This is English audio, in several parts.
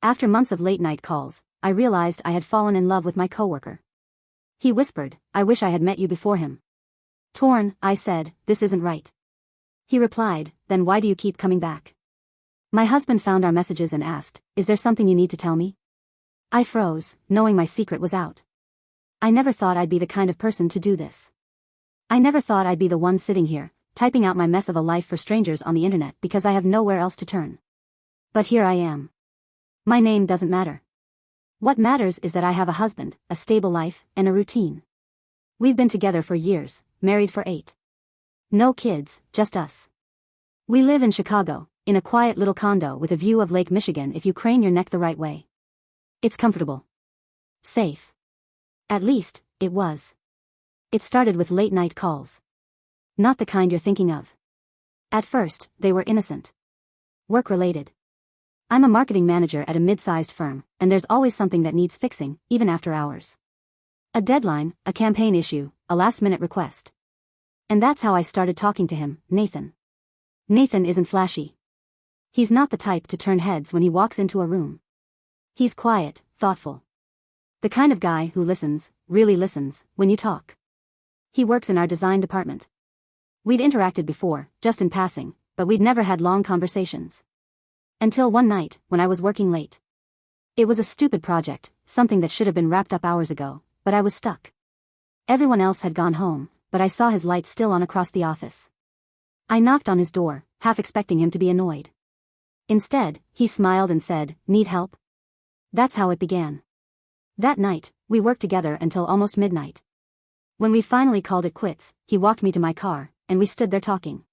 After months of late-night calls, I realized I had fallen in love with my coworker. He whispered, "I wish I had met you before him." Torn, I said, "This isn't right." He replied, "Then why do you keep coming back?" My husband found our messages and asked, "Is there something you need to tell me?" I froze, knowing my secret was out. I never thought I'd be the kind of person to do this. I never thought I'd be the one sitting here, typing out my mess of a life for strangers on the internet because I have nowhere else to turn. But here I am. My name doesn't matter. What matters is that I have a husband, a stable life, and a routine. We've been together for years, married for 8. No kids, just us. We live in Chicago, in a quiet little condo with a view of Lake Michigan if you crane your neck the right way. It's comfortable. Safe. At least, it was. It started with late-night calls. Not the kind you're thinking of. At first, they were innocent. Work-related. I'm a marketing manager at a mid-sized firm, and there's always something that needs fixing, even after hours. A deadline, a campaign issue, a last-minute request. And that's how I started talking to him, Nathan. Nathan isn't flashy. He's not the type to turn heads when he walks into a room. He's quiet, thoughtful. The kind of guy who listens, really listens, when you talk. He works in our design department. We'd interacted before, just in passing, but we'd never had long conversations. Until one night, when I was working late. It was a stupid project, something that should have been wrapped up hours ago, but I was stuck. Everyone else had gone home, but I saw his light still on across the office. I knocked on his door, half expecting him to be annoyed. Instead, he smiled and said, "Need help?" That's how it began. That night, we worked together until almost midnight. When we finally called it quits, he walked me to my car, and we stood there talking.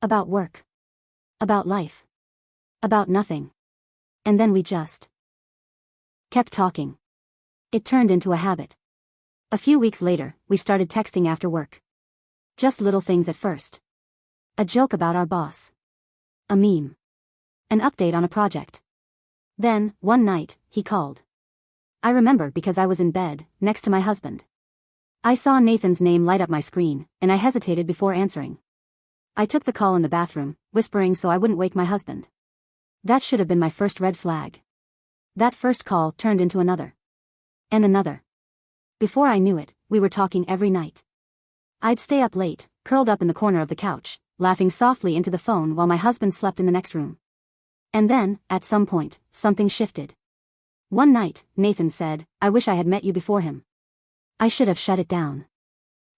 About work. About life. About nothing. And then we just kept talking. It turned into a habit. A few weeks later, we started texting after work. Just little things at first. A joke about our boss. A meme. An update on a project. Then, one night, he called. I remember because I was in bed, next to my husband. I saw Nathan's name light up my screen, and I hesitated before answering. I took the call in the bathroom, whispering so I wouldn't wake my husband. That should have been my first red flag. That first call turned into another. And another. Before I knew it, we were talking every night. I'd stay up late, curled up in the corner of the couch, laughing softly into the phone while my husband slept in the next room. And then, at some point, something shifted. One night, Nathan said, "I wish I had met you before him." I should have shut it down.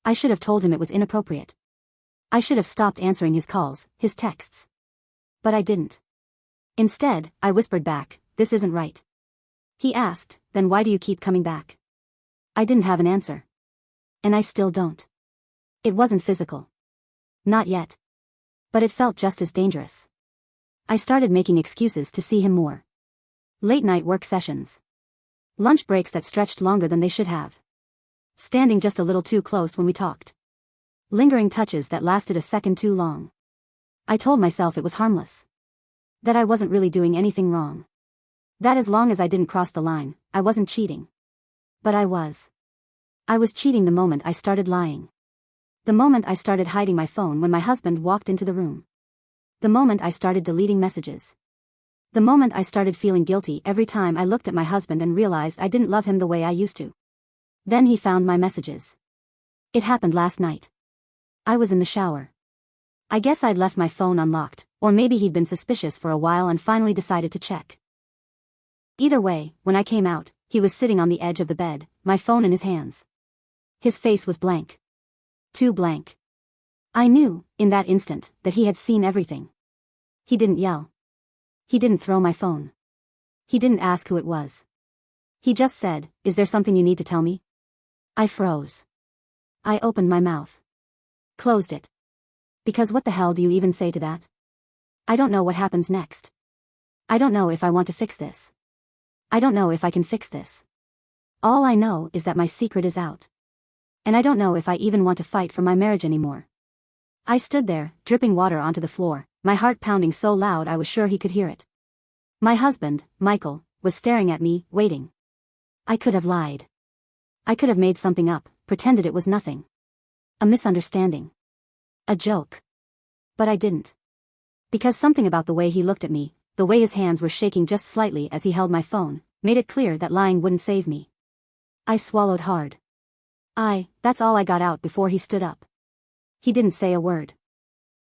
I should have told him it was inappropriate. I should have stopped answering his calls, his texts. But I didn't. Instead, I whispered back, "This isn't right." He asked, "Then why do you keep coming back?" I didn't have an answer. And I still don't. It wasn't physical. Not yet. But it felt just as dangerous. I started making excuses to see him more. Late-night work sessions. Lunch breaks that stretched longer than they should have. Standing just a little too close when we talked. Lingering touches that lasted a second too long. I told myself it was harmless. That I wasn't really doing anything wrong. That as long as I didn't cross the line, I wasn't cheating. But I was. I was cheating the moment I started lying. The moment I started hiding my phone when my husband walked into the room. The moment I started deleting messages. The moment I started feeling guilty every time I looked at my husband and realized I didn't love him the way I used to. Then he found my messages. It happened last night. I was in the shower. I guess I'd left my phone unlocked, or maybe he'd been suspicious for a while and finally decided to check. Either way, when I came out, he was sitting on the edge of the bed, my phone in his hands. His face was blank. Too blank. I knew, in that instant, that he had seen everything. He didn't yell. He didn't throw my phone. He didn't ask who it was. He just said, "Is there something you need to tell me?" I froze. I opened my mouth. Closed it. Because what the hell do you even say to that? I don't know what happens next. I don't know if I want to fix this. I don't know if I can fix this. All I know is that my secret is out. And I don't know if I even want to fight for my marriage anymore. I stood there, dripping water onto the floor, my heart pounding so loud I was sure he could hear it. My husband, Michael, was staring at me, waiting. I could have lied. I could have made something up, pretended it was nothing. A misunderstanding. A joke. But I didn't. Because something about the way he looked at me, the way his hands were shaking just slightly as he held my phone, made it clear that lying wouldn't save me. I swallowed hard. That's all I got out before he stood up. He didn't say a word.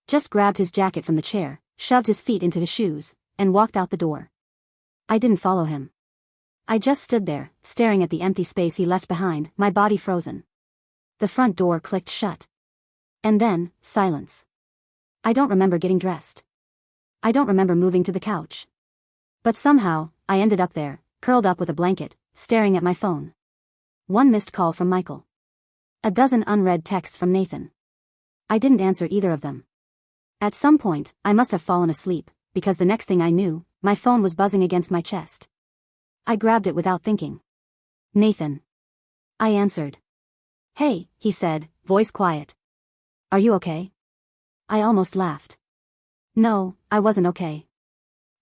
Just grabbed his jacket from the chair, shoved his feet into his shoes, and walked out the door. I didn't follow him. I just stood there, staring at the empty space he left behind, my body frozen. The front door clicked shut. And then, silence. I don't remember getting dressed. I don't remember moving to the couch. But somehow, I ended up there, curled up with a blanket, staring at my phone. One missed call from Michael. A dozen unread texts from Nathan. I didn't answer either of them. At some point, I must have fallen asleep, because the next thing I knew, my phone was buzzing against my chest. I grabbed it without thinking. Nathan. I answered. Hey, he said, voice quiet. Are you okay? I almost laughed. No, I wasn't okay.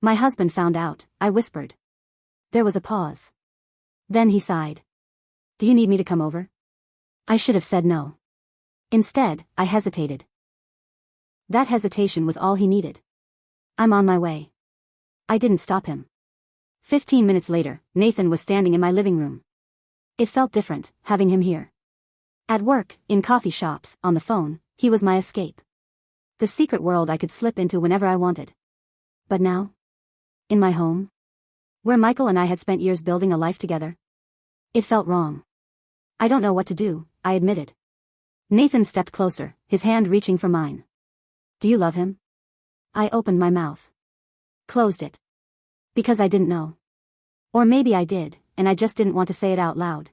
My husband found out, I whispered. There was a pause. Then he sighed. Do you need me to come over? I should have said no. Instead, I hesitated. That hesitation was all he needed. I'm on my way. I didn't stop him. 15 minutes later, Nathan was standing in my living room. It felt different, having him here. At work, in coffee shops, on the phone, he was my escape. The secret world I could slip into whenever I wanted. But now? In my home? Where Michael and I had spent years building a life together? It felt wrong. I don't know what to do, I admitted. Nathan stepped closer, his hand reaching for mine. Do you love him? I opened my mouth. Closed it. Because I didn't know. Or maybe I did, and I just didn't want to say it out loud.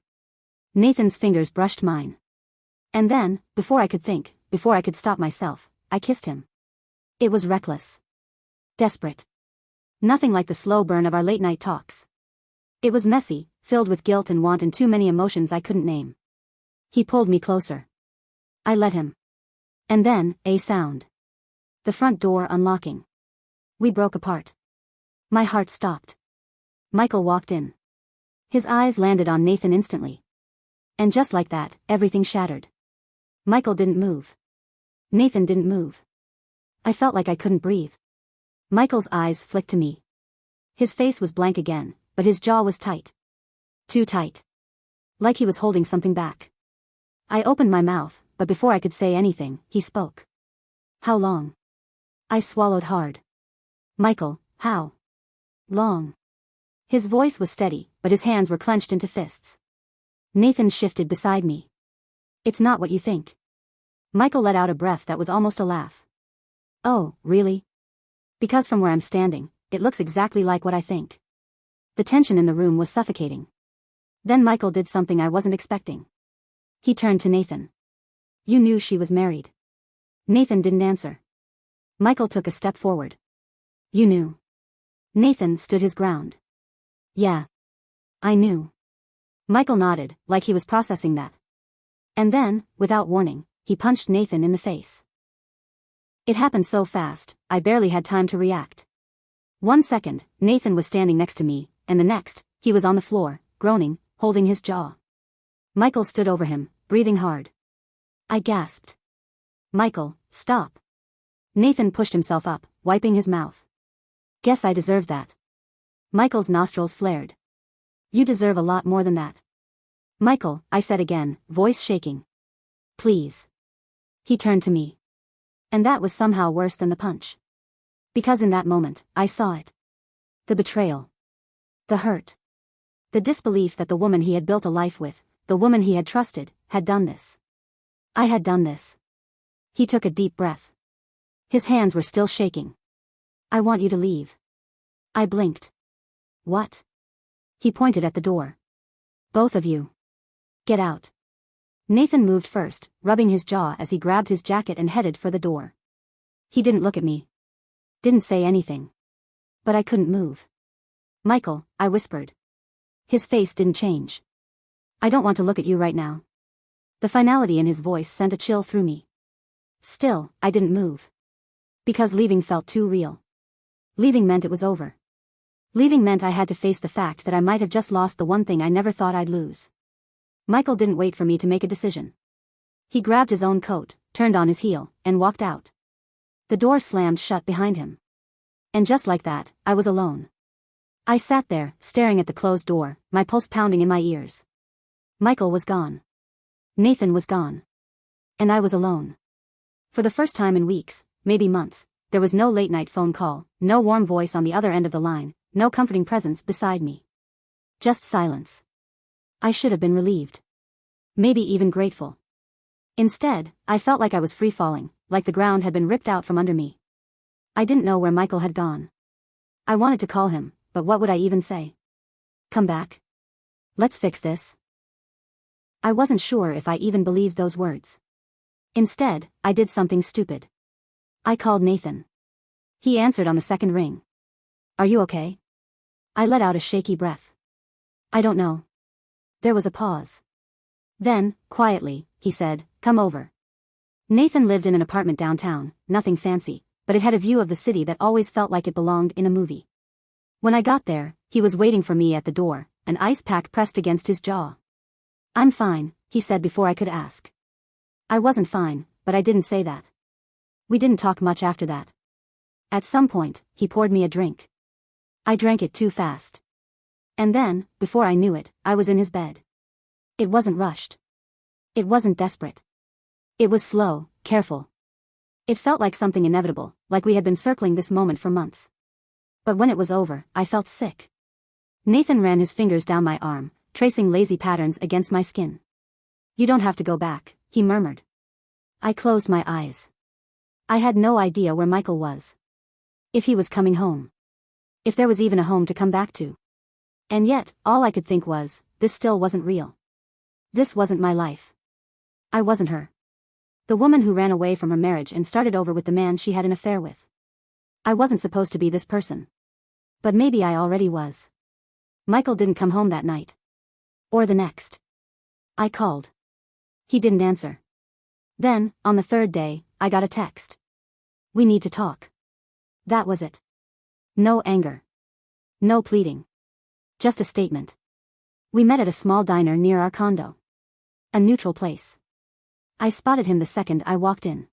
Nathan's fingers brushed mine. And then, before I could think, before I could stop myself, I kissed him. It was reckless. Desperate. Nothing like the slow burn of our late-night talks. It was messy, filled with guilt and want and too many emotions I couldn't name. He pulled me closer. I let him. And then, a sound. The front door unlocking. We broke apart. My heart stopped. Michael walked in. His eyes landed on Nathan instantly. And just like that, everything shattered. Michael didn't move. Nathan didn't move. I felt like I couldn't breathe. Michael's eyes flicked to me. His face was blank again, but his jaw was tight. Too tight. Like he was holding something back. I opened my mouth, but before I could say anything, he spoke. How long? I swallowed hard. Michael, how long? His voice was steady, but his hands were clenched into fists. Nathan shifted beside me. It's not what you think. Michael let out a breath that was almost a laugh. Oh, really? Because from where I'm standing, it looks exactly like what I think. The tension in the room was suffocating. Then Michael did something I wasn't expecting. He turned to Nathan. You knew she was married. Nathan didn't answer. Michael took a step forward. You knew. Nathan stood his ground. Yeah. I knew. Michael nodded, like he was processing that. And then, without warning, he punched Nathan in the face. It happened so fast, I barely had time to react. 1 second, Nathan was standing next to me, and the next, he was on the floor, groaning, holding his jaw. Michael stood over him, breathing hard. I gasped. Michael, stop. Nathan pushed himself up, wiping his mouth. Guess I deserved that. Michael's nostrils flared. You deserve a lot more than that. Michael, I said again, voice shaking. Please. He turned to me. And that was somehow worse than the punch. Because in that moment, I saw it. The betrayal. The hurt. The disbelief that the woman he had built a life with, the woman he had trusted, had done this. I had done this. He took a deep breath. His hands were still shaking. I want you to leave. I blinked. What? He pointed at the door. Both of you. Get out. Nathan moved first, rubbing his jaw as he grabbed his jacket and headed for the door. He didn't look at me. Didn't say anything. But I couldn't move. Michael, I whispered. His face didn't change. I don't want to look at you right now. The finality in his voice sent a chill through me. Still, I didn't move. Because leaving felt too real. Leaving meant it was over. Leaving meant I had to face the fact that I might have just lost the one thing I never thought I'd lose. Michael didn't wait for me to make a decision. He grabbed his own coat, turned on his heel, and walked out. The door slammed shut behind him. And just like that, I was alone. I sat there, staring at the closed door, my pulse pounding in my ears. Michael was gone. Nathan was gone. And I was alone. For the first time in weeks, maybe months, there was no late-night phone call, no warm voice on the other end of the line, no comforting presence beside me. Just silence. I should have been relieved. Maybe even grateful. Instead, I felt like I was free-falling, like the ground had been ripped out from under me. I didn't know where Michael had gone. I wanted to call him, but what would I even say? Come back. Let's fix this. I wasn't sure if I even believed those words. Instead, I did something stupid. I called Nathan. He answered on the second ring. Are you okay? I let out a shaky breath. I don't know. There was a pause. Then, quietly, he said, come over. Nathan lived in an apartment downtown, nothing fancy, but it had a view of the city that always felt like it belonged in a movie. When I got there, he was waiting for me at the door, an ice pack pressed against his jaw. I'm fine, he said before I could ask. I wasn't fine, but I didn't say that. We didn't talk much after that. At some point, he poured me a drink. I drank it too fast. And then, before I knew it, I was in his bed. It wasn't rushed. It wasn't desperate. It was slow, careful. It felt like something inevitable, like we had been circling this moment for months. But when it was over, I felt sick. Nathan ran his fingers down my arm, tracing lazy patterns against my skin. You don't have to go back, he murmured. I closed my eyes. I had no idea where Michael was. If he was coming home. If there was even a home to come back to. And yet, all I could think was, this still wasn't real. This wasn't my life. I wasn't her. The woman who ran away from her marriage and started over with the man she had an affair with. I wasn't supposed to be this person. But maybe I already was. Michael didn't come home that night. Or the next. I called. He didn't answer. Then, on the third day, I got a text. We need to talk. That was it. No anger. No pleading. Just a statement. We met at a small diner near our condo. A neutral place. I spotted him the second I walked in.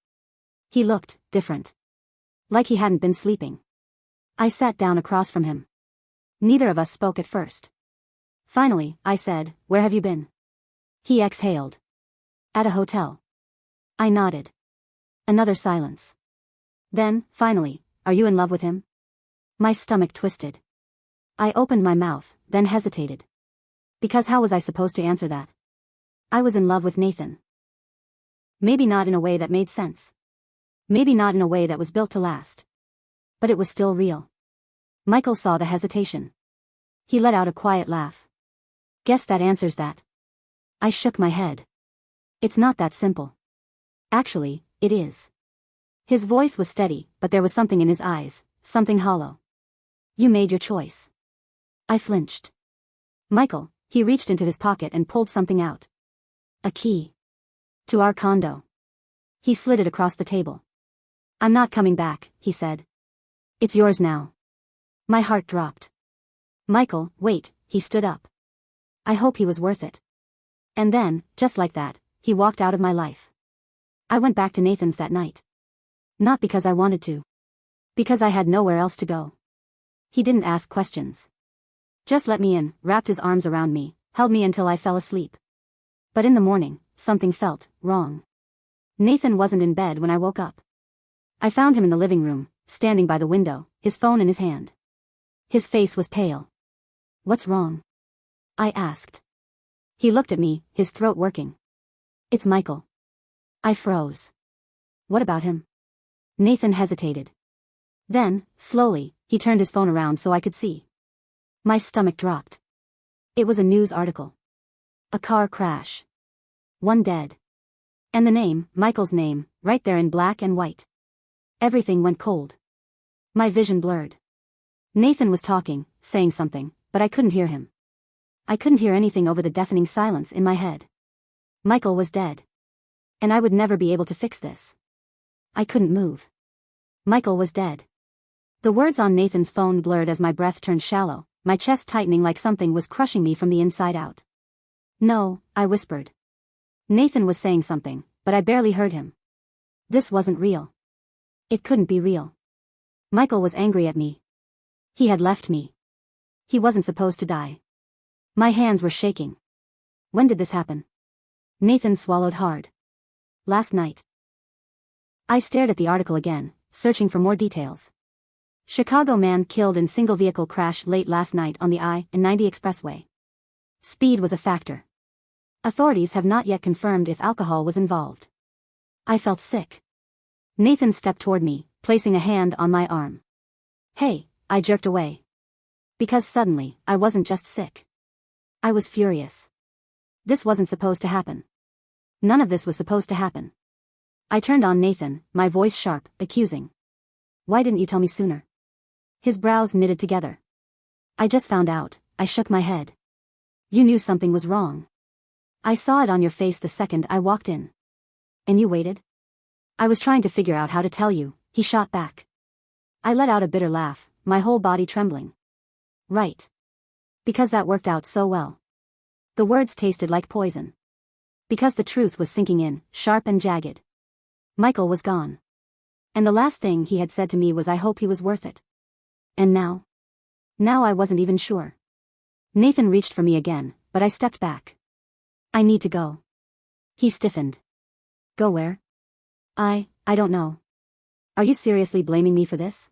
He looked different. Like he hadn't been sleeping. I sat down across from him. Neither of us spoke at first. Finally, I said, where have you been? He exhaled. At a hotel. I nodded. Another silence. Then, finally, are you in love with him? My stomach twisted. I opened my mouth, then hesitated. Because how was I supposed to answer that? I was in love with Nathan. Maybe not in a way that made sense. Maybe not in a way that was built to last. But it was still real. Michael saw the hesitation. He let out a quiet laugh. Guess that answers that. I shook my head. It's not that simple. Actually, it is. His voice was steady, but there was something in his eyes, something hollow. You made your choice. I flinched. Michael, he reached into his pocket and pulled something out. A key. To our condo. He slid it across the table. I'm not coming back, he said. It's yours now. My heart dropped. Michael, wait, he stood up. I hope he was worth it. And then, just like that, he walked out of my life. I went back to Nathan's that night. Not because I wanted to. Because I had nowhere else to go. He didn't ask questions. Just let me in, wrapped his arms around me, held me until I fell asleep. But in the morning, something felt wrong. Nathan wasn't in bed when I woke up. I found him in the living room, standing by the window, his phone in his hand. His face was pale. What's wrong? I asked. He looked at me, his throat working. It's Michael. I froze. What about him? Nathan hesitated. Then, slowly, he turned his phone around so I could see. My stomach dropped. It was a news article. A car crash. One dead. And the name, Michael's name, right there in black and white. Everything went cold. My vision blurred. Nathan was talking, saying something, but I couldn't hear him. I couldn't hear anything over the deafening silence in my head. Michael was dead. And I would never be able to fix this. I couldn't move. Michael was dead. The words on Nathan's phone blurred as my breath turned shallow, my chest tightening like something was crushing me from the inside out. No, I whispered. Nathan was saying something, but I barely heard him. This wasn't real. It couldn't be real. Michael was angry at me. He had left me. He wasn't supposed to die. My hands were shaking. When did this happen? Nathan swallowed hard. Last night. I stared at the article again, searching for more details. Chicago man killed in single vehicle crash late last night on the I-90 expressway. Speed was a factor. Authorities have not yet confirmed if alcohol was involved. I felt sick. Nathan stepped toward me, placing a hand on my arm. Hey, I jerked away. Because suddenly, I wasn't just sick. I was furious. This wasn't supposed to happen. None of this was supposed to happen. I turned on Nathan, my voice sharp, accusing. Why didn't you tell me sooner? His brows knitted together. I just found out, I shook my head. You knew something was wrong. I saw it on your face the second I walked in. And you waited? I was trying to figure out how to tell you, he shot back. I let out a bitter laugh, my whole body trembling. Right. Because that worked out so well. The words tasted like poison. Because the truth was sinking in, sharp and jagged. Michael was gone. And the last thing he had said to me was I hope he was worth it. And now? Now I wasn't even sure. Nathan reached for me again, but I stepped back. I need to go. He stiffened. Go where? I don't know. Are you seriously blaming me for this?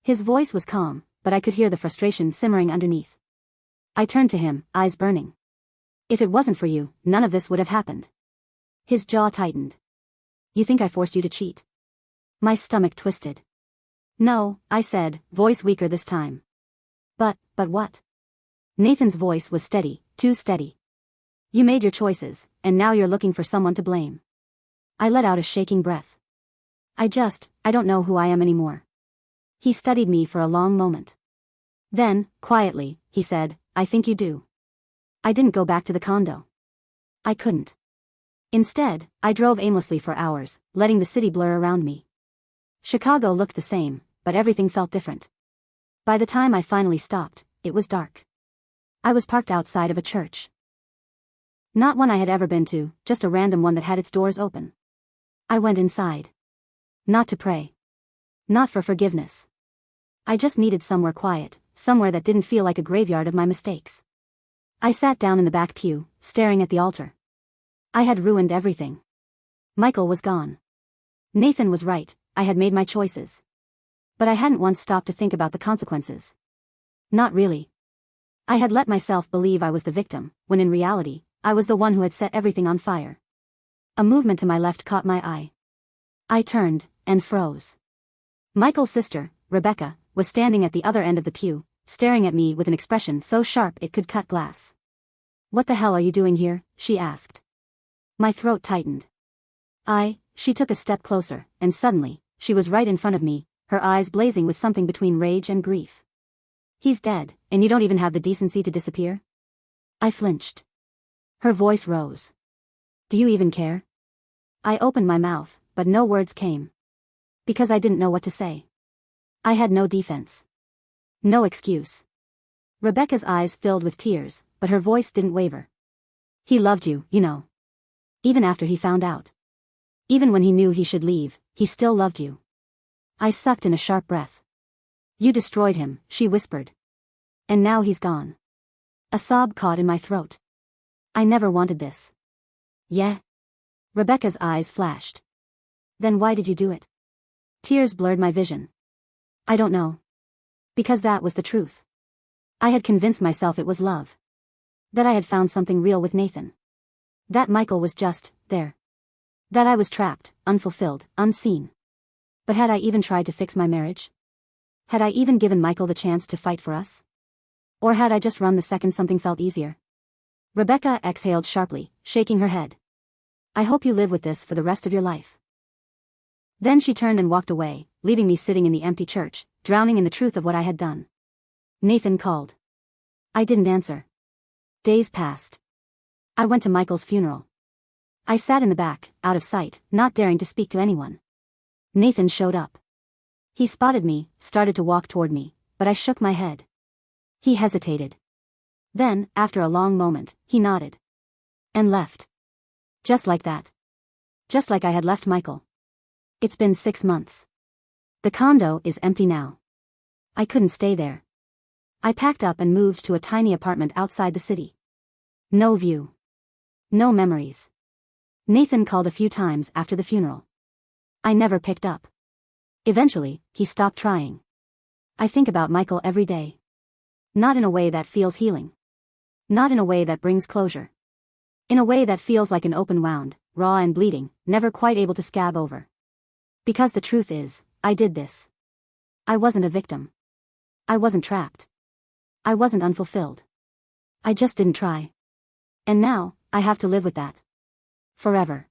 His voice was calm, but I could hear the frustration simmering underneath. I turned to him, eyes burning. If it wasn't for you, none of this would have happened. His jaw tightened. You think I forced you to cheat? My stomach twisted. No, I said, voice weaker this time. But what? Nathan's voice was steady, too steady. You made your choices, and now you're looking for someone to blame. I let out a shaking breath. I don't know who I am anymore. He studied me for a long moment. Then, quietly, he said, I think you do. I didn't go back to the condo. I couldn't. Instead, I drove aimlessly for hours, letting the city blur around me. Chicago looked the same, but everything felt different. By the time I finally stopped, it was dark. I was parked outside of a church. Not one I had ever been to, just a random one that had its doors open. I went inside. Not to pray. Not for forgiveness. I just needed somewhere quiet, somewhere that didn't feel like a graveyard of my mistakes. I sat down in the back pew, staring at the altar. I had ruined everything. Michael was gone. Nathan was right, I had made my choices. But I hadn't once stopped to think about the consequences. Not really. I had let myself believe I was the victim, when in reality, I was the one who had set everything on fire. A movement to my left caught my eye. I turned, and froze. Michael's sister, Rebecca, was standing at the other end of the pew, staring at me with an expression so sharp it could cut glass. What the hell are you doing here? She asked. My throat tightened. She took a step closer, and suddenly, she was right in front of me, her eyes blazing with something between rage and grief. He's dead, and you don't even have the decency to disappear? I flinched. Her voice rose. Do you even care? I opened my mouth, but no words came. Because I didn't know what to say. I had no defense. No excuse. Rebecca's eyes filled with tears, but her voice didn't waver. He loved you, you know. Even after he found out. Even when he knew he should leave, he still loved you. I sucked in a sharp breath. You destroyed him, she whispered. And now he's gone. A sob caught in my throat. I never wanted this. Yeah? Rebecca's eyes flashed. Then why did you do it? Tears blurred my vision. I don't know. Because that was the truth. I had convinced myself it was love. That I had found something real with Nathan. That Michael was just there. That I was trapped, unfulfilled, unseen. But had I even tried to fix my marriage? Had I even given Michael the chance to fight for us? Or had I just run the second something felt easier? Rebecca exhaled sharply, shaking her head. I hope you live with this for the rest of your life. Then she turned and walked away, leaving me sitting in the empty church, drowning in the truth of what I had done. Nathan called. I didn't answer. Days passed. I went to Michael's funeral. I sat in the back, out of sight, not daring to speak to anyone. Nathan showed up. He spotted me, started to walk toward me, but I shook my head. He hesitated. Then, after a long moment, he nodded. And left. Just like that. Just like I had left Michael. It's been 6 months. The condo is empty now. I couldn't stay there. I packed up and moved to a tiny apartment outside the city. No view. No memories. Nathan called a few times after the funeral. I never picked up. Eventually, he stopped trying. I think about Michael every day. Not in a way that feels healing. Not in a way that brings closure. In a way that feels like an open wound, raw and bleeding, never quite able to scab over. Because the truth is, I did this. I wasn't a victim. I wasn't trapped. I wasn't unfulfilled. I just didn't try. And now, I have to live with that. Forever.